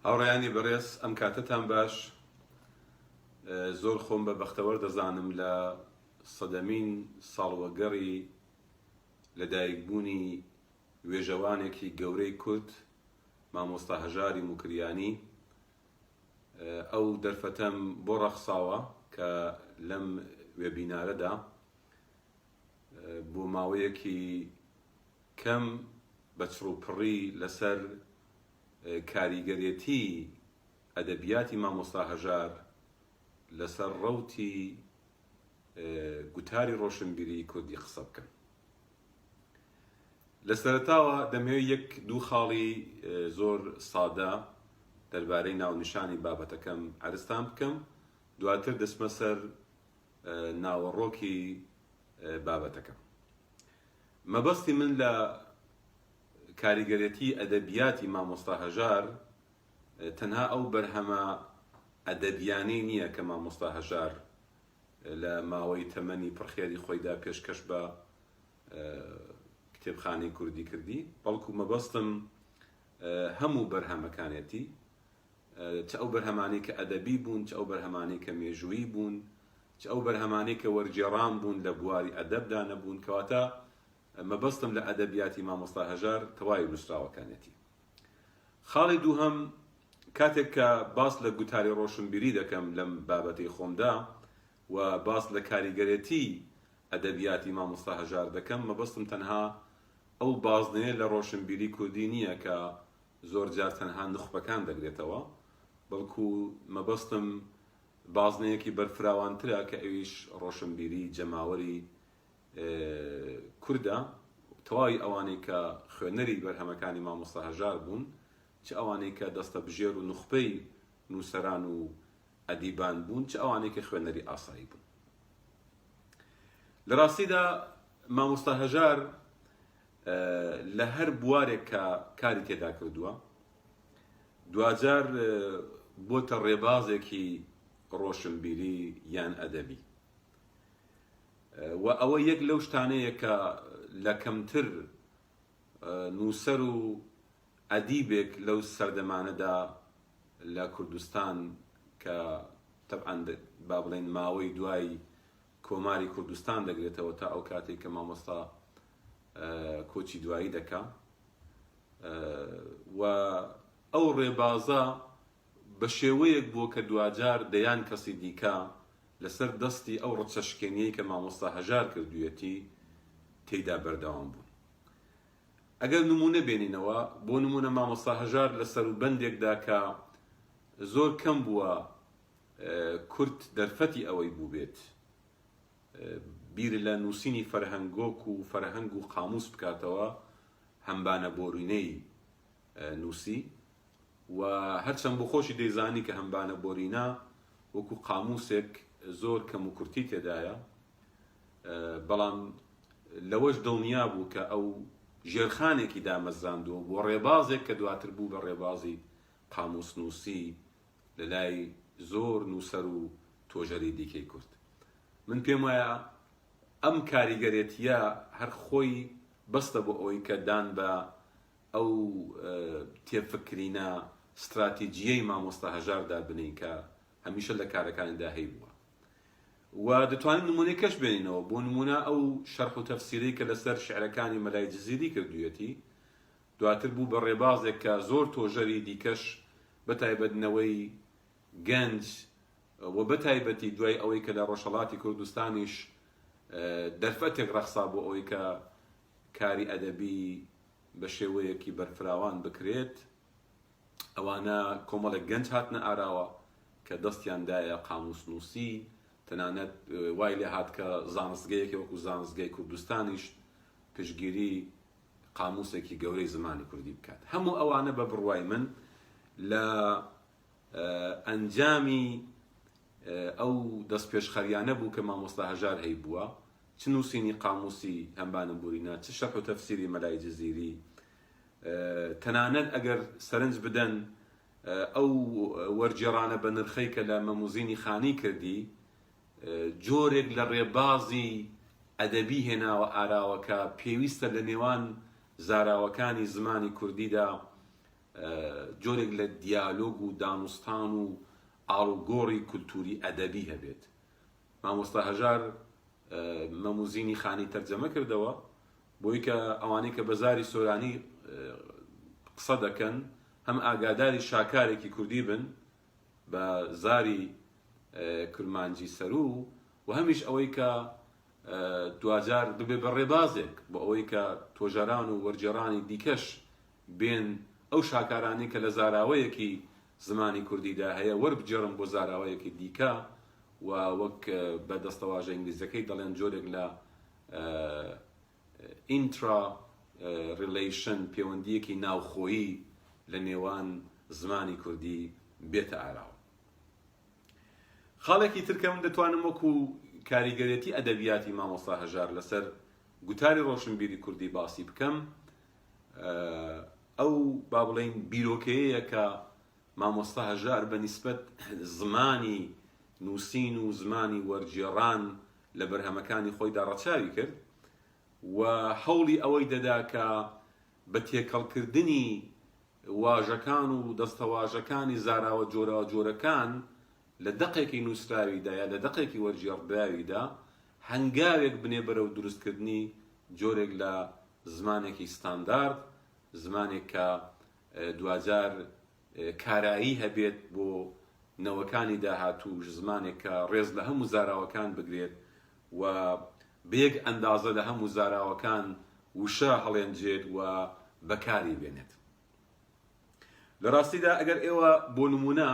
هاوڕێیانی بەڕێز ئەم کاتتان باش. زۆر خۆم بە بەختەوەر دەزانم لە سەدەمین ساڵوەگەڕی لەدایکبوونی وێژەوانێکی گەورەی کورد مامۆستا هەژاری موکریانی ئەو دەرفەتەم بۆ ڕەخساوە کە لەم وێبینارەدا بۆ ماوەیەکی کەم بە چڕوپڕی لەسەر کاریگەرێتی ئەدەبیاتی مامۆستا هەژار لەسەر ڕەوتی گوتاری ڕۆشنبیری کوردی قسە بکەم. لە سەرەتاوە دەمەوێت یەک دوو خاڵی زۆر سادە دەربارەی ناونیشانی بابەتەکەم عەرزتان بکەم، دواتر دەچمە سەر ناوەڕۆکی بابەتەکەم. مەبەستی من لە کاریگەرێتی ئەدەبیاتی مامۆستا هەژار تەنها ئەو بەرهەمە ئەدەبیانەی نییە کە مامۆستا هەژار لە ماوەی تەمەنی پڕخێری خۆیدا پێشکەش بە کتێبخانەی کوردی کردی، بەڵکو مەبەستم هەموو بەرهەمەکانێتی، چ ئەو بەرهەمانەی کە ئەدەبی بوون، چ ئەو بەرهەمانەی کە مێژووی بوون، چ ئەو بەرهەمانەی کە وەرجێڕان بوون لە بواری ئەدەبدا نەبوون، کەواتە مەبەستم لە ئەدەبیاتی مامۆستا هەژار تەواوی نووسراوەکانێتی. خاڵی دووهەم، کاتێک کە باس لە گوتاری ڕۆشنبیری دەکەم لەم بابەتەی خۆمدا و باس لە کاریگەرێتی ئەدەبیاتی مامۆستا هەژار دەکەم، مەبەستم تەنها ئەو بازنەیە لە ڕۆشنبیری کوردی نییە کە زۆر جار تەنها نخبەکان دەگرێتەوە، بەڵکو مەبەستم بازنەیەکی بەرفراوانترە کە ئەویش ڕۆشنبیری جەماوەری کوردە، تەواوی ئەوانەی کە خوێنەری بەرهەمەکانی مامۆستا هەژار بوون، چ ئەوانەی کە دەستە بژێر و نوخبەی نووسەران و ئەدیبان بوون، چ ئەوانەی کە خوێنەری ئاسایی بوون. لە ڕاستیدا مامۆستا هەژار لە هەر بوارێک کە کاری تێدا کردووە، دوجار بۆتە ڕێبازێکی ڕۆشنبیری یان ئەدەبی، و ئەوە یەک لەو شتانەیە کە لە کەمتر نووسەر و ئەدیبێک لەو سەردەمانەدا لە کوردستان کە تەبعاً با بڵێن ماوەی دوای کۆماری کوردستان دەگرێتەوە تا ئەو کاتێک کە مامۆستا کۆچی دوایی دەکا، و ئەو ڕێبازە بە شێوەیەک بووە کە دوجار دەیان کەسی دیکە لەسەر دەستی ئەو ڕەچەشکێنیەی کە مامۆستا هەژار کردوویەتی تێیدا بەردەوام بوون. ئەگەر نمونە بێنینەوە، بۆ نمونە مامۆستا هەژار لە سەروبەندێکدا کە زۆر کەم بووە کورد دەرفەتی ئەوەی بوو بێت بیر لە نووسینی فەرهەنگۆک و فەرهەنگ و قاموس بکاتەوە، هەمبانە بۆرینەی نووسی، و هەرچەند بۆ خۆشی دەیزانی کە هەمبانە بۆرینە وەکو قاموسێک زۆر کەم و کورتی تێدایە، بەڵام لەوەش دڵنیا بوو کە ئەو ژێرخانێکی دامەزراندووە بۆ ڕێبازێک کە دواتر بوو بە ڕێبازی قاموس نووسی لە لای زۆر نووسەر و تۆژەری دیکەی کورد. من پێم وایە ئەم کاریگەرێتیە هەر خۆی بەستە بۆ ئەوەی کە دان بە ئەو تێفکرینە استراتیجیەی مامۆستا هەژاردا بنین کە هەمیشە لە کارەکانیدا هەی بووە. و دەتوانین نمونەی کەش بێنینەوە، بۆ نمونە ئەو شەرح و تەفسیرەی کە لەسەر شعرەکانی مەلای جزیری کردوویەتی، دواتر بوو بە ڕێبازێک کە زۆر تۆژەری دیکەش بەتایبەتنەوەی گەنج و بەتایبەتی دوای ئەوەی کە لە ڕۆژهەڵاتی کوردستانیش دەرفەتێک ڕەخسا بۆ ئەوەی کە کاری ئەدەبی بە شێوەیەکی بەرفراوان بکرێت، ئەوانە کۆمەڵێک گەنج هاتنە ئاراوە کە دەستیاندایە قاموس نووسی، تەنانەت وای لێ هات کە زانستگەیەکی وەکو زانستگەی کوردستانیش پشتگیری قاموسێکی گەورەی زمانی کوردی بکات. هەموو ئەوانە بە بڕوای من لە ئەنجامی ئەو دەست پێشخەریانە بوو کە مامۆستا هەژار هەی بووە، چ نووسینی قاموسی هەمبانە بورینە، چ شەرح و تەفسیری مەلای جزیری، تەنانەت ئەگەر سەرنج بدەن ئەو وەرجێڕانە بە نرخەی کە لە مەموزینی خانی کردی، جۆرێک لە ڕێبازی ئەدەبی هێناوە ئاراوەکە پێویستە لە نێوان زاراوەکانی زمانی کوردیدا جۆرێک لە دیالۆگ و دانوستان و ئاڵوگۆڕی کولتوری ئەدەبی هەبێت. مامۆستا هەژار مەموزینی خانی تەرجەمە کردەوە بۆی کە ئەوانەی کە بە زاری سۆرانی قسە دەکەن هەم ئاگاداری شاکارێکی کوردی بن بە زاری کورمانجی سەرو و هەمیش ئەوەی کە دوجار ببێ بە ڕێبازێک بۆ ئەوەی کە تۆژەران و وەرجێڕانی دیکەش بێن ئەو شاکارانی کە لە زاراوەیەکی زمانی کوردیدا هەیە وەربجێڕن بۆ زاراوەیەکی دیکە و وەک بە دەستەواژە ئینگلیزەکەی دەڵێن جۆرێک لە ئینترا ریلیشن پەیوەندیەکی ناوخۆیی لە نێوان زمانی کوردی بێتە ئاراوە. خاڵێکی ترکە من دەتوانم وەکو کاریگەرێتی ئەدەبیاتی مامۆستا هەژار لەسەر گوتاری ڕۆشنبیری کوردی باسی بکەم. ئەو با بڵێین بیرۆکەیەیە کە مامۆستا هەژار بە نیسبەت زمانی نووسین و زمانی وەرجێڕان لە بەرهەمەکانی خۆیدا ڕەچاوی کرد و هەوڵی ئەوەی دەدا کە بە تێکەڵکردنی واژەکان و دەستەواژەکانی زاراوە جۆرەکان لە دەقێکی نووسراویدا یا لە دەقێکی وەرجێڕداویدا هەنگاوێک بنێ بەرەو دروستکردنی جۆرێک لە زمانێکی ستاندارد، زمانێک کە دوجار کارایی هەبێت بۆ نەوەکانی داهاتوو، زمانێک کە ڕێز لە هەموو زاراوەکان بگرێت و بەیەک ئەندازە لە هەموو زاراوەکان وشە هەڵێنجێت و بەکاری بێنێت. لە ڕاستیدا ئەگەر ئێوە بۆ نمونە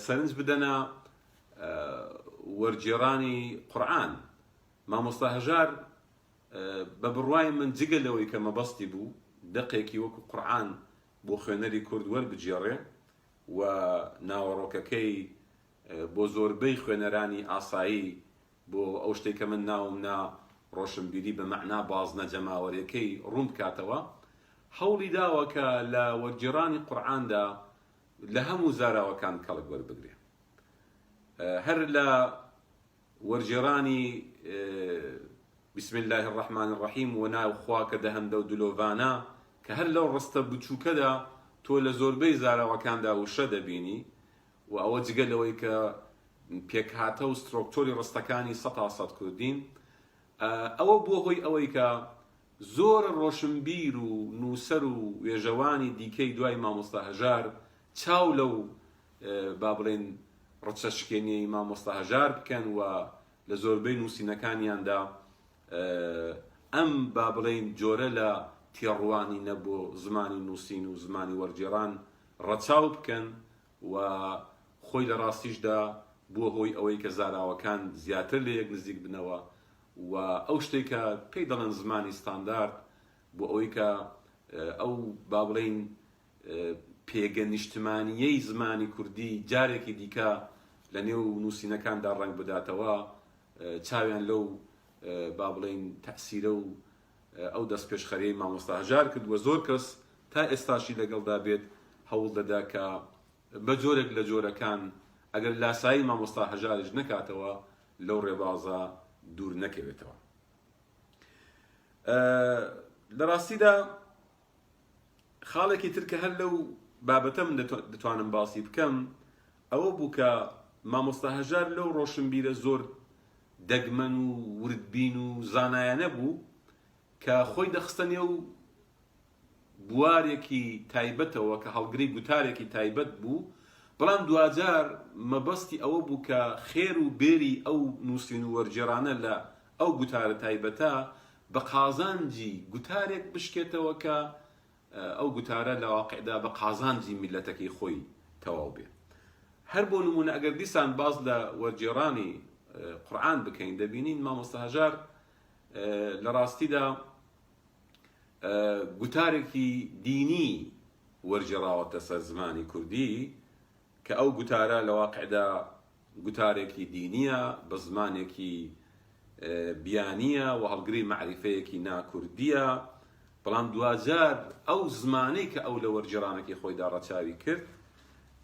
سەرنج بدەنە وەرجێڕانی قورئان، مامۆستا هەژار بە بڕوای من جگە لەوەی کە مەبەستی بوو دەقێکی وەکو قورئان بۆ خوێنەری کورد وەربگێڕێ و ناوەڕۆکەکەی بۆ زۆربەی خوێنەرانی ئاسایی بۆ ئەو شتێک کە من ناوم نا ڕۆشنبیری بە مەعنا بازنە جەماوەریەکەی ڕوون بکاتەوە، هەوڵی داوە کە لە وەرجێڕانی قورئاندا لە هەموو زاراوەکان کەڵک وەربگرێ. هەر لە وەرجێڕانی بسم الله الرحمن الرحیم و ناو خوا کە دەهەندە و دلۆڤانە کە هەر لەو ڕستە بچووکەدا تۆ لە زۆربەی زاراوەکاندا وشە دەبینی و ئەوە جگە لەوەی کە پێکهاتە و سترۆکتۆری ڕستەکانی 100% کوردین. ئەوە بۆ هۆی ئەوەی کە زۆر ڕۆشنبیر و نووسەر و وێژەوانی دیکەی دوای مامۆستا هەژار چاو لەو با بڵێن ڕچەشکێنیی مامۆستا هەژار بکەن و لە زۆربەی نووسینەکانیاندا ئەم با بڵێن جۆرە لە تێڕوانی نەبوو زمانی نووسین و زمانی وەرجێڕان ڕەچاو بکەن و خۆی لە ڕاستیشدا بووە هۆی ئەوەی کە زاراوەکان زیاتر لە یەک نزیک بنەوە و ئەو شتێک کە پێی دەڵێن زمانی ستاندارد بۆ ئەوەی کە ئەو با بڵێن پێگەنیشتمانیەی زمانی کوردی جارێکی دیکە لە نێو نووسینەکاندا ڕنگ بداتەوە، چاویان لەو با بڵێن تەسیرە و ئەو دەست پێشخەرەی مامۆستا هەژار کرد و زۆر کەس تا ئێستاشی لەگەڵدا بێت هەوڵ دەدا کە بە جۆرێک لە جۆرەکان ئەگەر لاسایی مامۆستا هەژارش نەکاتەوە لەو ڕێبازە دوور نەکەوێتەوە. لە ڕاستیدا خاڵێکی تر کە هەر لەو بابەتە من دەتوانم باسی بکەم ئەوە بوو کە مامۆستا هەژار لەو ڕۆشنبیرە زۆر دەگمەن و وردبین و زانایانە بوو کە خۆی دەخستە نێو بوارێکی تایبەتەوە کە هەڵگری گوتارێکی تایبەت بوو، بەڵام دوجار مەبەستی ئەوە بوو کە خێر و بێری ئەو نووسین و وەرجێڕانە لە ئەو گوتارە تایبەتە بە قازانجی گوتارێک بشکێتەوە کە ئەو گوتارە لە واقعدا بە قازانجی میلەتەکەی خۆی تەواو بێ. هەر بۆ نمونە ئەگەر دیسان باز لە وەرجێڕانی قورئان بکەین دەبینین مامۆستا هەژار لە ڕاستیدا گوتارێکی دینی وەرجێڕاوەتە سەر زمانی کوردی کە ئەو گوتارە لە واقعدا گوتارێکی دینیە بە زمانێکی بیانیە و هەڵگری معریفەیەکی ناکوردیە، بەڵام دوجار ئەو زمانەی کە ئەو لە وەرجێڕانێکی خۆیدا ڕەچاوی کرد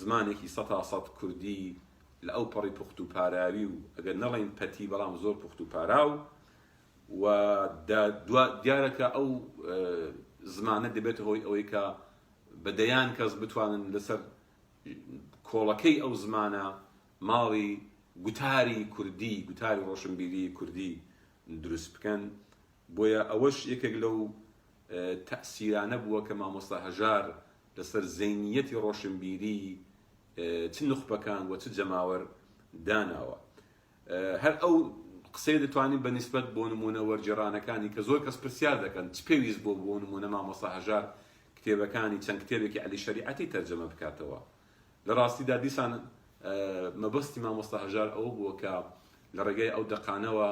زمانێکی 100% کوردی لە ئەو پەڕی پوخت و پاراوی و ئەگەر نەڵێن پەتی بەڵام زۆر پوخت و پاراو و دیارەکە ئەو زمانە دەبێت هۆی ئەوەی کە بەدەیان کەس بتوانن لەسەر کۆڵەکەی ئەو زمانە ماڵی گوتاری کوردی، گوتاری ڕۆشنبیری کوردی دروست بکەن. بۆیە ئەوەش یەکێک لەو تەئسیرانە بووە کە مامۆستا هەژار لەسەر زەینیەتی ڕۆشنبیری چ نوخبەکان و چ جەماوەر داناوە. هەر ئەو قسەی دەتوانین بە نیسبەت بۆ نمونە وەرجێڕانەکانی کە زۆر کەس پرسیار دەکەن چ پێویست بۆ نمونە مامۆستا هەژار کتێبەکانی چەند کتێبێکی عەلی شەریعەتی تەرجەمە بکاتەوە. لە ڕاستیدا دیسان مەبەستی مامۆستا هەژار ئەوە بووە کە لە ڕێگەی ئەو دەقانەوە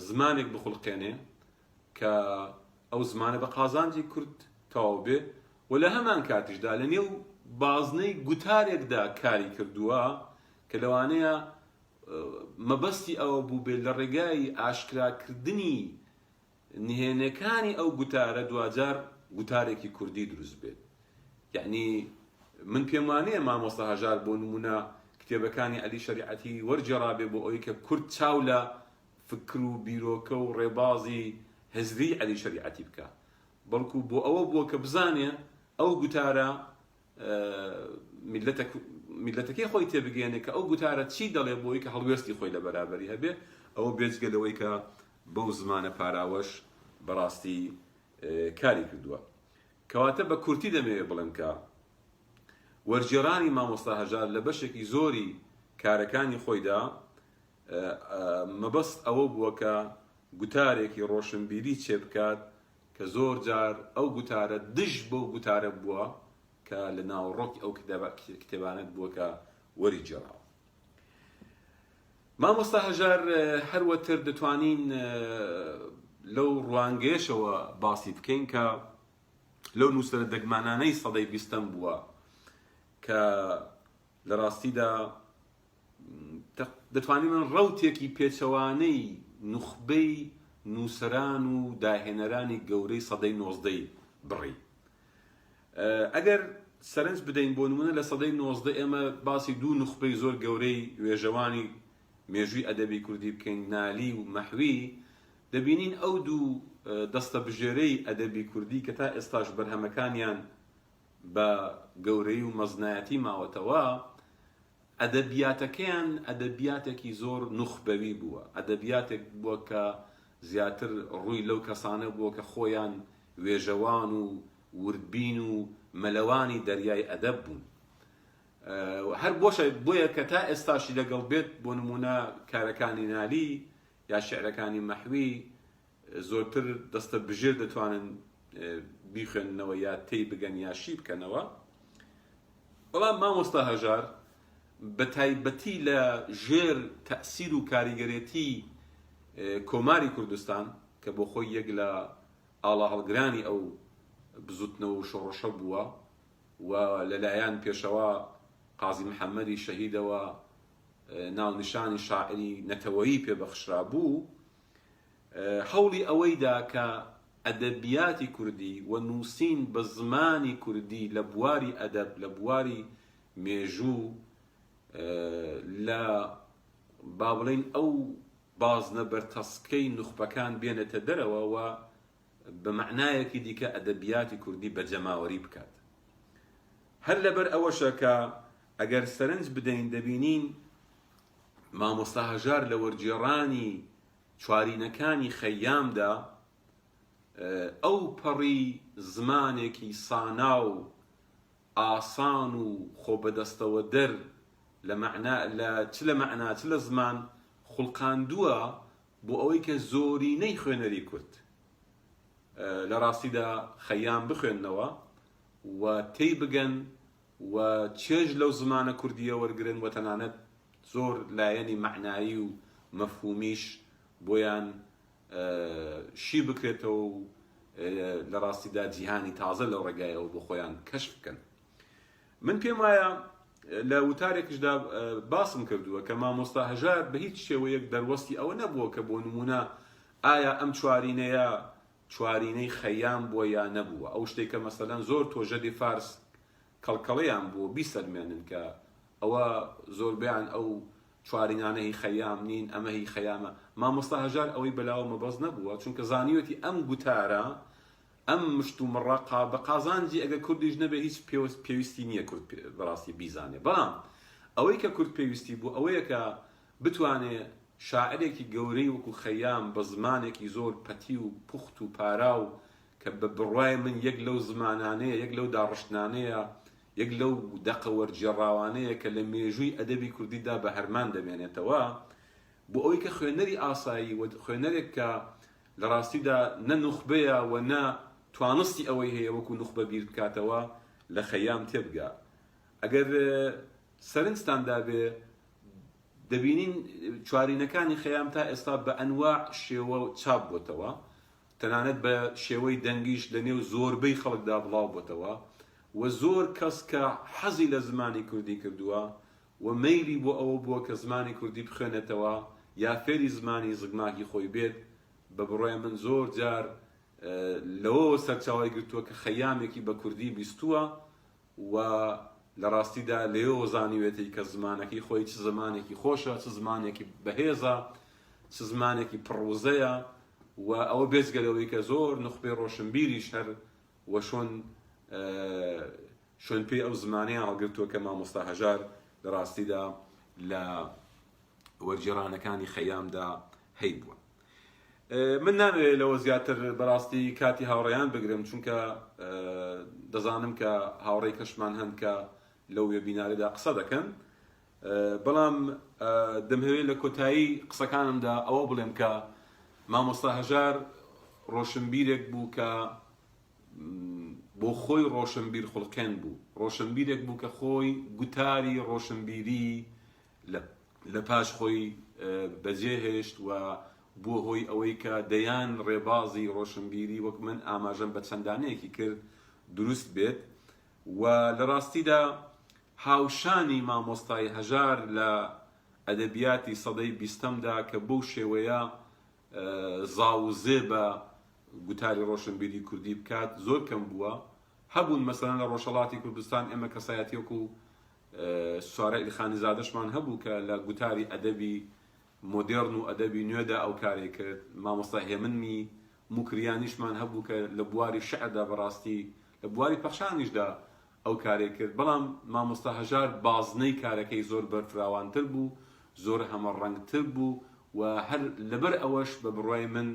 زمانێک بخڵقێنێ کە ئەو زمانە بە قازانجی کورد تەواو بێ و لە هەمان کاتیشدا لە نێو بازنەی گوتارێکدا کاری کردووە کە لەوانەیە مەبەستی ئەوە بوو بێت لە ڕێگای ئاشکراکردنی نهێنەکانی ئەو گوتارە دوجار گوتارێکی کوردی دروست بێت. یعنی من پێم وانەیە مامۆستا هەژار بۆ نمونە کتێبەکانی عەلی شەریعەتی وەرجێڕابێ بۆ ئەوەی کە کورد چاو لە فکر و بیرۆکە و ڕێبازی هەزری عەلی شەریعەتی بکە، بەڵکو بۆ ئەوە بووە کە بزانێ ئەو گوتارە میلەتەکەی خۆی تێبگەێنێ کە ئەو گوتارە چی دەڵێ بۆی کە هەڵوێستی خۆی لە بەرابەری هەبێ. ئەوە بێجگە لەوەی کە بەو زمانە پاراوەش بەڕاستی کاری کردووە. کەواتە بە کورتی دەمەوێت بڵێم کە وەرجێڕانی مامۆستا هەژار لە بەشێکی زۆری کارەکانی خۆیدا مەبەست ئەوە بووە کە گوتارێکی ڕۆشنبیری چێ بکات کە زۆر جار ئەو گوتارە دژ بەو گوتارە بووە کە لە ناوڕۆکی ئەو کتێبانەت بووە کە وەری جێڕاوە. مامۆستا هەژار هەروەتر دەتوانین لەو ڕوانگەیەشەوە باسی بکەین کە لەو نووسەرە دەگمانانەی سەدەی بیستەم بووە کە لە ڕاستیدا دەتوانین ڕەوتێکی پێچەوانەی نوخبەی نووسەران و داهێنەرانی گەورەی سەدەی نۆزدەی بڕی. ئەگەر سەرنج بدەین بۆ نمونە لە سەدەی نۆزدە ئێمە باسی دوو نوخبەی زۆر گەورەی وێژەوانی مێژووی ئەدەبی کوردی بکەین، نالی و مەحوی، دەبینین ئەو دوو دەستە بژێرەی ئەدەبی کوردی کە تا ئێستاش بەرهەمەکانیان بە گەورەی و مەزنایەتی ماوەتەوە، ئەدەبیاتەکەیان ئەدەبیاتێکی زۆر نوخبەوی بووە، ئەدەبیاتێک بووە کە زیاتر ڕووی لەو کەسانە بووە کە خۆیان وێژەوان و وردبین و مەلەوانی دەریای ئەدەب بوون. هەر بۆیە کە تا ئێستاشی لەگەڵ بێت بۆ نمونە کارەکانی نالی یا شعرەکانی مەحوی زۆرتر دەستە بژێر دەتوانن بیخوێننەوە یا تێی بگەن یا شی بکەنەوە. بەڵام مامۆستا هەژار بە تایبەتی لە ژێر تەئسیر و کاریگەرێتی کۆماری کوردستان کە بۆ خۆی یەک لە ئاڵا هەڵگرانی ئەو بزوتنەوە و شۆڕەشە بووە و لەلایەن پێشەوە قازی محەممەدی شەهیدەوە ناونیشانی شاعری نەتەوەیی پێبەخشرا بوو، هەوڵی ئەوەیدا کە ئەدەبیاتی کوردی و نووسین بە زمانی کوردی لە بواری ئەدەب، لە بواری مێژوو، لە با بڵێین ئەو بازنە بەرتەسکەی نوخبەکان بێنێتە دەرەوە و بە معنایەکی دیکە ئەدەبیاتی کوردی بە جەماوەری بکات. هەر لەبەر ئەوەشە کە ئەگەر سەرنج بدەین دەبینین مامۆستا هەژار لە وەرجێڕانی چوارینەکانی خەیامدا ئەو پەڕی زمانێکی سانا و ئاسان و خۆبەدەستەوە دەر چ لە مەعنا چ لە زمان خوڵقاندووە بۆ ئەوەی کە زۆرینەی خوێنەری کورد لە ڕاستیدا خەیام بخوێننەوە و تێی بگەن و چێژ لەو زمانە کوردیە وەرگرن و تەنانەت زۆر لایەنی معنایی و مەفهومیش بۆیان شی بکرێتەوە و لە ڕاستیدا جیهانی تازە لەو ڕێگایەوە بۆ خۆیان کەشف بکەن. من پێم وایە لە وتارێکشدا باسم کردووە کە مامۆستا هەژار بە هیچ شێوەیەک دەروەستی ئەوە نەبووە کە بۆ نمونە ئایا ئەم چوارینەیە چوارینەی خەیام بووە یا نەبووە. ئەو شتێکە مەسەلەن زۆر تۆژەری فارس کەڵکەڵەیان بووە بیسەلمێنن کە ئەوە زۆربیان ئەو چوارینانەی خەیام نین، ئەمە هی خەیامە. مامۆستا هەژار ئەوەی بەلاوە مەبەست نەبووە چونکە زانیوەتی ئەم گوتارە ئەم مشت و مڕەقا بە قازانجی ئەگە کوردیش نەبێ هیچ پێویستی نییە کورد بەڕاستی بیزانێ. بەڵام ئەوەی کە کورد پێویستی بوو ئەوەیە کە بتوانێ شاعرێکی گەورەی وەکو خەیام بە زمانێکی زۆر پەتی و پوخت و پارا و کە بە بڕوای من یەک لەو زمانانەیە، یەک لەو داڕشتانەیە، یەک لەو دەقە وەرجێڕاوانەیە کە لە مێژووی ئەدەبی کوردیدا بە هەرمان دەمێنێتەوە، بۆ ئەوەی کە خوێنەری ئاسایی و خوێنەرێک کە لە ڕاستیدا نە نوخبەیە و نە توانستی ئەوەی هەیە وەکو نوخبە بیر بکاتەوە لە خەیام تێبگا. ئەگەر سەرنجتاندا بێ دەبینین چوارینەکانی خەیام تا ئێستا بە ئەنواع شێوە چاپ بۆتەوە، تەنانەت بە شێوەی دەنگیش لە نێو زۆربەی خەڵکدا بڵاو بۆتەوە و زۆر کەس کە حەزی لە زمانی کوردی کردووە و مەیلی بۆ ئەوە بووە کە زمانی کوردی بخوێنێتەوە یا فێری زمانی زگماکی خۆی بێت، بە بڕۆی من زۆر جار لەوە سەرچاوای گرتووە کە خەیامێکی بە کوردی بیستووە و لە ڕاستیدا لێەوە زانیوێتی کە زمانێکی خۆی چ زمانێکی خۆشە، چ زمانێکی بەهێزە، چ زمانێکی پڕوزەیە و ئەوە بێزگەلەوەی کە زۆر نخبەی ڕۆشنبیریش هەر و شۆن پێی ئەو زمانەیان هەڵگرتووە کە مامۆستا هەژار لە ڕاستیدا لە وەرگێڕانەکانی خەیامدا هەی بووە. من نامەوێت لەوە زیاتر بەڕاستی کاتی هاوڕێیان بگرم، چونکە دەزانم کە هاوڕێی کەشمان هەن کە لەو وێبینارەدا قسە دەکەن، بەڵام دەمهەوێت لە کۆتایی قسەکانمدا ئەوە بڵێم کە مامۆستا هەژار ڕۆشنبیرێک بوو کە بۆ خۆی ڕۆشنبیر خوڵقێن بوو، ڕۆشنبیرێک بوو کە خۆی گوتاری ڕۆشنبیری لە پاش خۆی بەجێهێشت و بووە هۆی ئەوەی کە دەیان ڕێبازی ڕۆشنبیری وەک من ئاماژەم بە چەندانەیەکی کرد دروست بێت و لە ڕاستیدا هاوشانی مامۆستای هەژار لە ئەدەبیاتی سەدەی بیستەمدا کە بەو شێوەیە زاوزێ بە گوتاری ڕۆشنبیری کوردی بکات زۆر کەم بووە. هەبوون مەسەلەن لە ڕۆژهەڵاتی کوردستان ئێمە کەسایەتی وەکو سوارە ئیلخانی زادەشمان هەبوو کە لە گوتاری ئەدەبی مۆدێرن و ئەدەبی نوێدا ئەو کارێک کرد. مامۆستا هێمنمی موکریانیشمان هەبوو کە لە بواری شەعردا بەڕاستی لە بواری پەخشانیشدا ئەو کارێک کرد، بەڵام مامۆستا هەژار بازنەی کارەکەی زۆر بەرفراوانتر بوو، زۆر هەمەڕەنگتر بوو و هەر لەبەر ئەوەش بە بڕوای من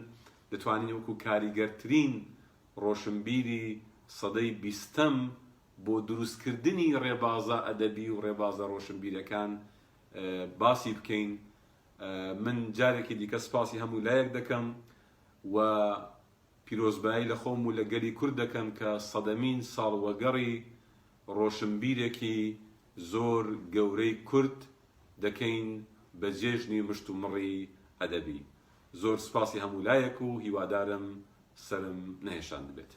دەتوانین وەکو کاریگەرترین ڕۆشنبیری سەدەی بیستەم بۆ دروستکردنی ڕێبازە ئەدەبی و ڕێبازە ڕۆشنبیرەکان باسی بکەین. من جارێکی دیکە سپاسی هەموو لایەک دەکەم و پیرۆزبایی لە خۆم و لە گەلی کورد دەکەم کە سەدەمین ساڵوەگەڕی ڕۆشنبیرێکی زۆر گەورەی کورد دەکەین بە جێژنی مشت و مڕی ئەدەبی. زۆر سپاسی هەموو لایەک و هیوادارم سەرم نەهێشان بێت.